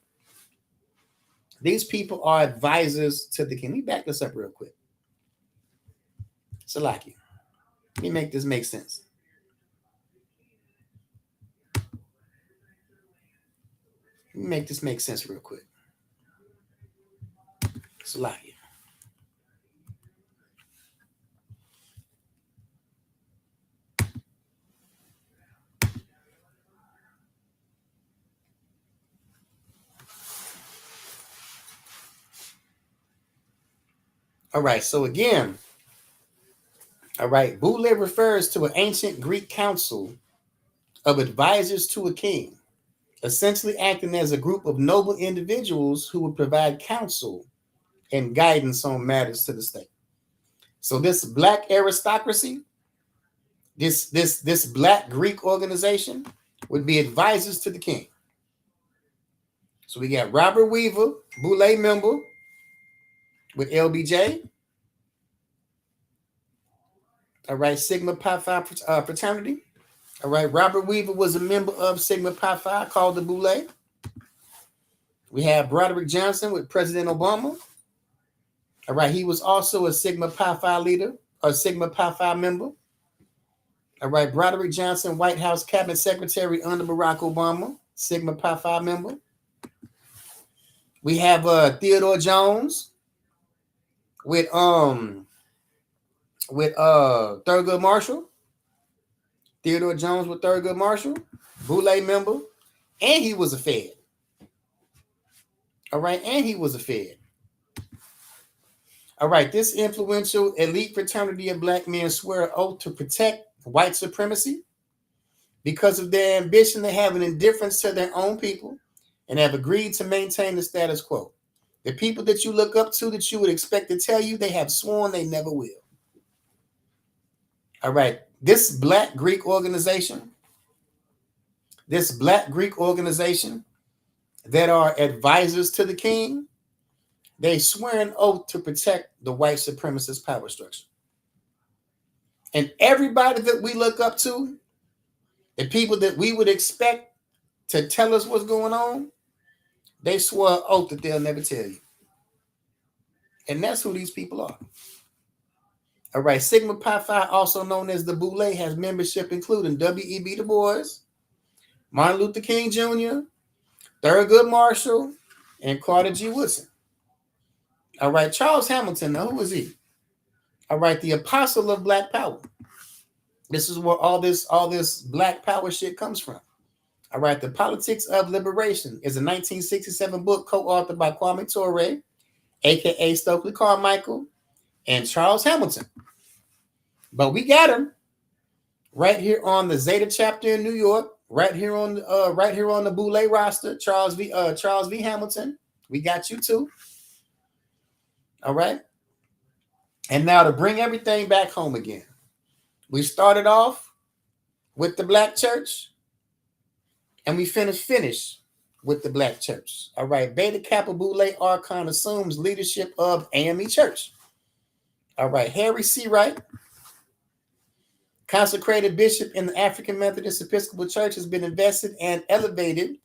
These people are advisors to the king. Let me back this up real quick. Salaki. Let me make this make sense. Let me make this make sense real quick. Salaki. All right, so again, all right, Boule refers to an ancient Greek council of advisors to a king, essentially acting as a group of noble individuals who would provide counsel and guidance on matters to the state. So this Black aristocracy, this Black Greek organization would be advisors to the king. So we got Robert Weaver, Boule member with LBJ. All right, Sigma Pi Phi fraternity. All right, Robert Weaver was a member of Sigma Pi Phi called the Boule. We have Broderick Johnson with President Obama. All right, he was also a Sigma Pi Phi leader, a Sigma Pi Phi member. All right, Broderick Johnson, White House Cabinet Secretary under Barack Obama, Sigma Pi Phi member. We have Theodore Jones with Thurgood Marshall. Theodore Jones with Thurgood Marshall, Boule member, and he was a Fed. All right, and he was a Fed. All right, this influential elite fraternity of Black men swear an oath to protect white supremacy because of their ambition to have an indifference to their own people and have agreed to maintain the status quo. The people that you look up to that you would expect to tell you, they have sworn they never will. All right, this Black Greek organization that are advisors to the king, they swear an oath to protect the white supremacist power structure. And everybody that we look up to, the people that we would expect to tell us what's going on, they swore an oath that they'll never tell you. And that's who these people are. All right, Sigma Pi Phi, also known as the Boule, has membership including W.E.B. Du Bois, Martin Luther King Jr., Thurgood Marshall, and Carter G. Woodson. All right, Charles Hamilton, now who is he? All right, the apostle of Black Power. This is where all this Black Power shit comes from. All right, The Politics of Liberation is a 1967 book co-authored by Kwame Ture, a.k.a. Stokely Carmichael, and Charles Hamilton. But we got him right here on the Zeta chapter in New York, right here on the Boule roster, Charles V. Hamilton. We got you too. All right. And now to bring everything back home again. We started off with the Black church, and we finish with the Black church. All right. Beta Kappa Boule Archon assumes leadership of AME Church. All right. Harry C. Wright, consecrated bishop in the African Methodist Episcopal Church, has been invested and elevated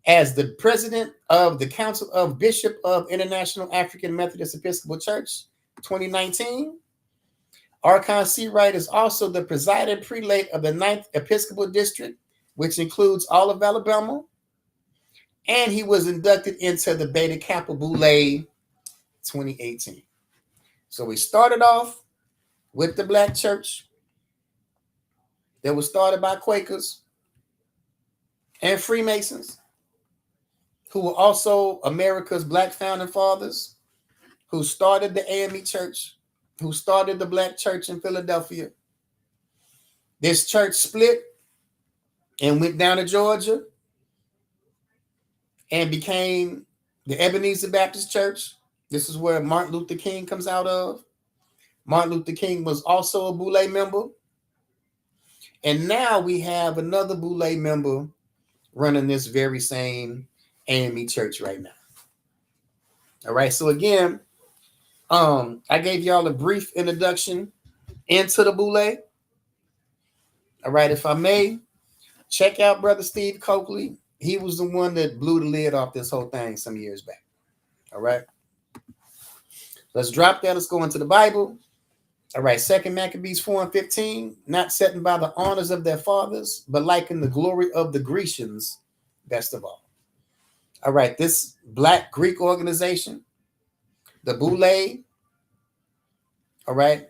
as the president of the Council of Bishop of International African Methodist Episcopal Church 2019. Archon C. Wright is also the presiding prelate of the 9th Episcopal District, which includes all of Alabama. And he was inducted into the Beta Kappa Boule 2018. So we started off with the Black church that was started by Quakers and Freemasons, who were also America's Black founding fathers, who started the AME Church, who started the Black church in Philadelphia. This church split and went down to Georgia and became the Ebenezer Baptist Church. This is where Martin Luther King comes out of. Martin Luther King was also a Boule member. And now we have another Boule member running this very same AME church right now. All right. So again, I gave y'all a brief introduction into the Boule. All right. If I may, check out Brother Steve Coakley. He was the one that blew the lid off this whole thing some years back. All right. Let's drop that. Let's go into the Bible. All right. 2 Maccabees 4:15. Not setting by the honors of their fathers, but liking the glory of the Grecians, best of all. All right. This Black Greek organization, the Boule. All right.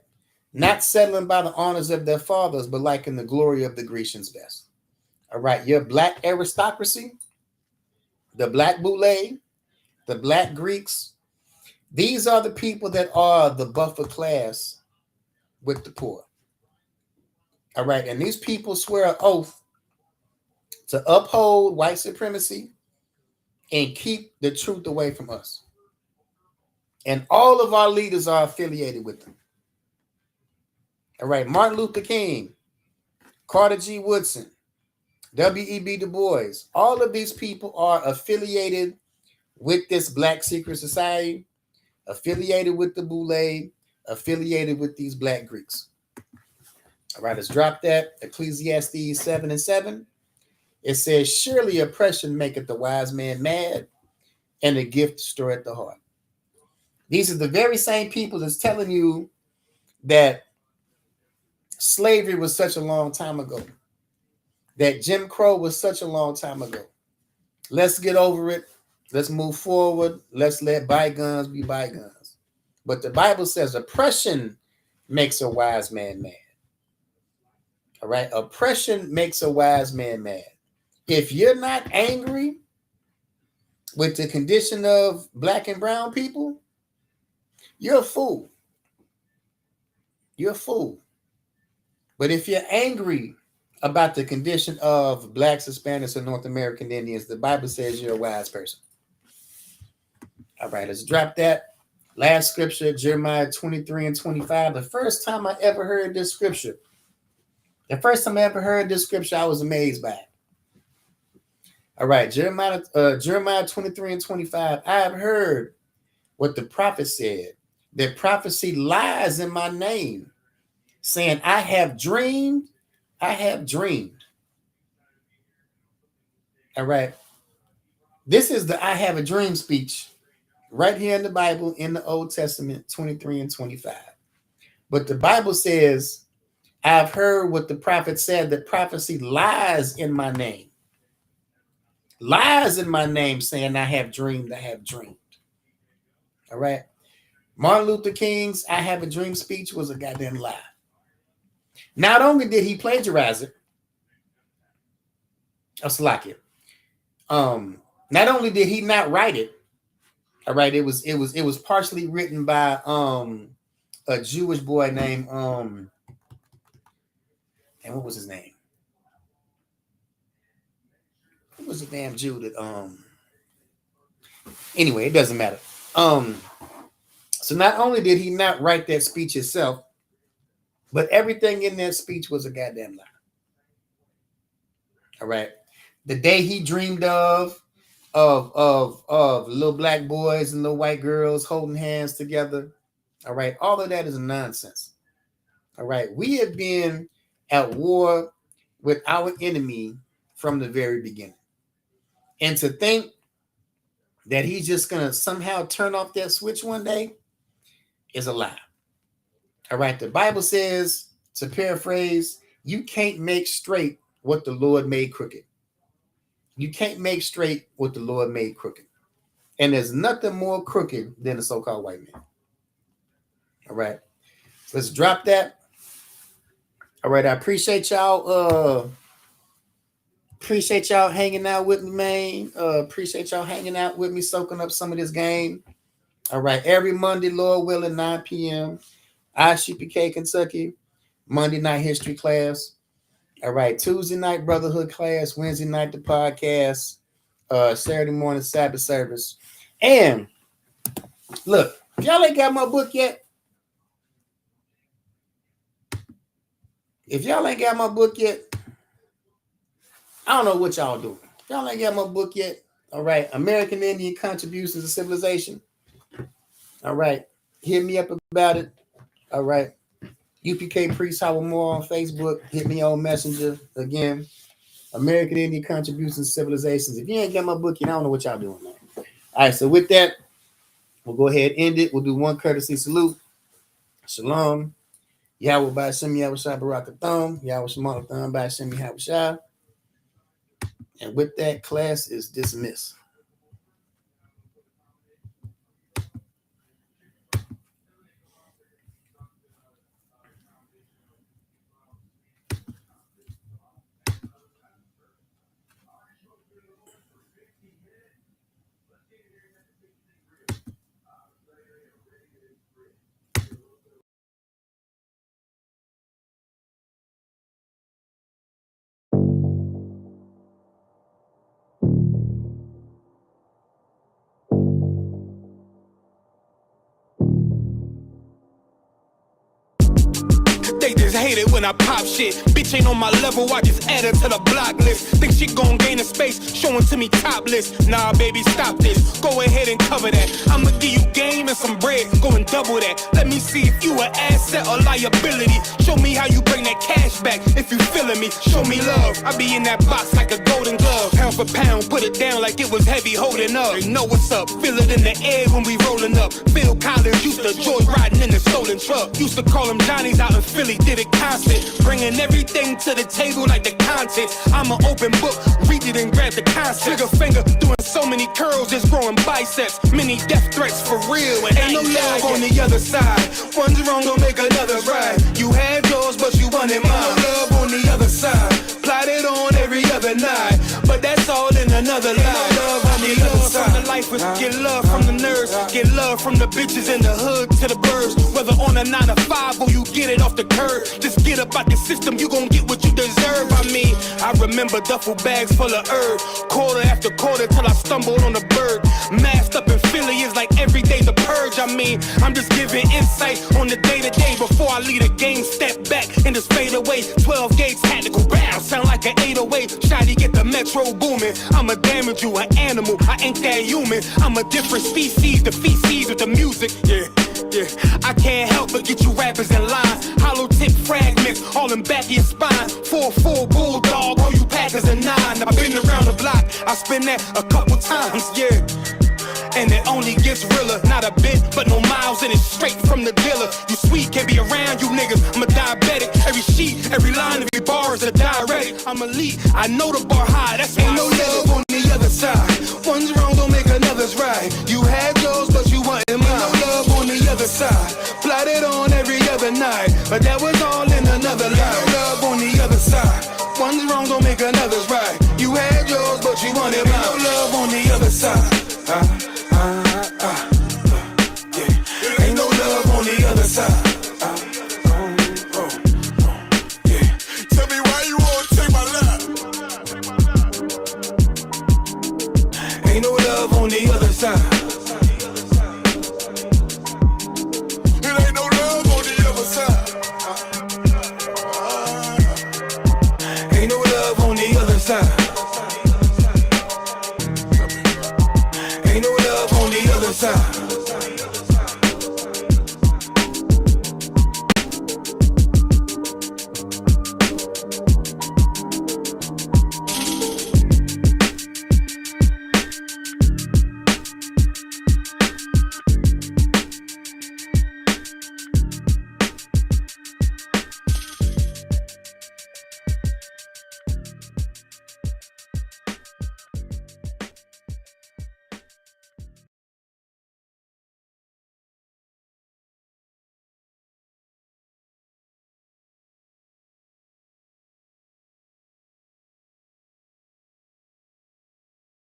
Not settling by the honors of their fathers, but liking the glory of the Grecians best. All right. Your Black aristocracy, the Black Boule, the Black Greeks. These are the people that are the buffer class with the poor. All right. And these people swear an oath to uphold white supremacy and keep the truth away from us. And all of our leaders are affiliated with them. All right. Martin Luther King, Carter G. Woodson, W.E.B. Du Bois. All of these people are affiliated with this Black secret society, affiliated with the Boule, affiliated with these Black Greeks. All right, let's drop that. Ecclesiastes 7:7. It says, surely oppression maketh the wise man mad, and the gift destroyeth the heart. These are the very same people that's telling you that slavery was such a long time ago, that Jim Crow was such a long time ago. Let's get over it. Let's move forward. Let's let bygones be bygones. But the Bible says oppression makes a wise man mad. All right. Oppression makes a wise man mad. If you're not angry with the condition of Black and brown people, you're a fool. You're a fool. But if you're angry about the condition of Blacks, Hispanics, and North American Indians, the Bible says you're a wise person. All right, let's drop that. Last scripture, Jeremiah 23:25. The first time I ever heard this scripture, I was amazed by it. All right, Jeremiah 23:25. I have heard what the prophet said, that prophecy lies in my name, saying, I have dreamed. I have dreamed. All right. This is the I have a dream speech right here in the Bible, in the Old Testament, 23:25. But the Bible says, I've heard what the prophet said, that prophecy lies in my name. Lies in my name, saying, I have dreamed, I have dreamed. All right. Martin Luther King's I have a dream speech was a goddamn lie. Not only did he plagiarize it, Slakia. Not only did he not write it, all right, it was partially written by a Jewish boy named and what was his name? Who was the damn Jew that anyway, it doesn't matter. So not only did he not write that speech himself, but everything in that speech was a goddamn lie. All right. The day he dreamed of little black boys and little white girls holding hands together. All right. All of that is nonsense. All right. We have been at war with our enemy from the very beginning. And to think that he's just going to somehow turn off that switch one day is a lie. All right. The Bible says, to paraphrase, you can't make straight what the Lord made crooked. You can't make straight what the Lord made crooked. And there's nothing more crooked than the so-called white man. All right. So let's drop that. All right. I appreciate y'all. Appreciate y'all hanging out with me, man. Appreciate y'all hanging out with me, soaking up some of this game. All right. Every Monday, Lord willing, 9 p.m. ISUPK, Kentucky. Monday night history class. All right. Tuesday night brotherhood class. Wednesday night the podcast. Saturday morning Sabbath service. And look, if y'all ain't got my book yet, If y'all ain't got my book yet, I don't know what y'all doing. If y'all ain't got my book yet, all right, American Indian Contributions to Civilization. All right, hit me up about it. All right, UPK Priest Howard Moore on Facebook. Hit me on Messenger again. American Indian Contributions to Civilizations. If you ain't got my book yet, I don't know what y'all doing, man. All right, so with that, we'll go ahead and end it. We'll do one courtesy salute. Shalom. Yahweh by Shem Yahweh Shah Barakatham. Yahweh Shemar Tham by Shem Yahweh Shah. And with that, class is dismissed. They just hate it when I pop shit. Bitch ain't on my level, I just add her to the block list. Think she gon' gain a space, showing to me topless. Nah, baby, stop this. Go ahead and cover that. I'ma give you game and some bread, go and double that. Let me see if you an asset or liability. Show me how you bring that cash back if you feeling me. Show me love. I be in that box like a golden glove. Pound for pound, put it down like it was heavy holding up. They know what's up, feel it in the air when we rolling up. Phil Collins used to joy riding in the stolen truck. Used to call them Johnnies out in Philly. Did it constant, bringing everything to the table like the content. I'm an open book, read it and grab the concept. Trigger finger, doing so many curls, just growing biceps. Many death threats for real, and ain't no love on the other side. One's wrong, gon' make another's right. You had yours, but you wanted mine. No love on the other side, plotted on every other night. But that's all in another life. No love on the other side. From the lifers, get love from the nerds, get love from the bitches in the hood to the birds. Whether on a 9 to 5 or you get it off the curb. Just get up out the system, you gon' get what you deserve. I mean, I remember duffel bags full of herb, quarter after quarter till I stumbled on a bird. Masked up in Philly is like every day the purge. I mean, I'm just giving insight on the day-to-day before I lead a game. Step back and just fade away. 12 gates had to go round, sound like an 808. Shotty get the metro booming. I'ma damage you, an animal, I ain't that human. I'm a different species, the feces with the music. Yeah, I can't help but get you rappers in line. Hollow tip fragments all in back of your spine. 4-4 bulldog, all you packers are 9. I've been around the block, I spin that a couple times, yeah. And it only gets realer, not a bit, but no miles, and it's straight from the dealer. You sweet, can't be around you niggas, I'm a diabetic. Every sheet, every line, every bar is a diuretic. I'm elite, I know the bar high, that's why ain't no love on the other side. One's wrong, don't make another's right. You had yours, but you wanted mine. Ain't no love on the other side, plotted on every other night. But that was all in another life. No love on the other side, one's wrong, don't make another's right. You had yours, but you wanted mine. No love on the other side.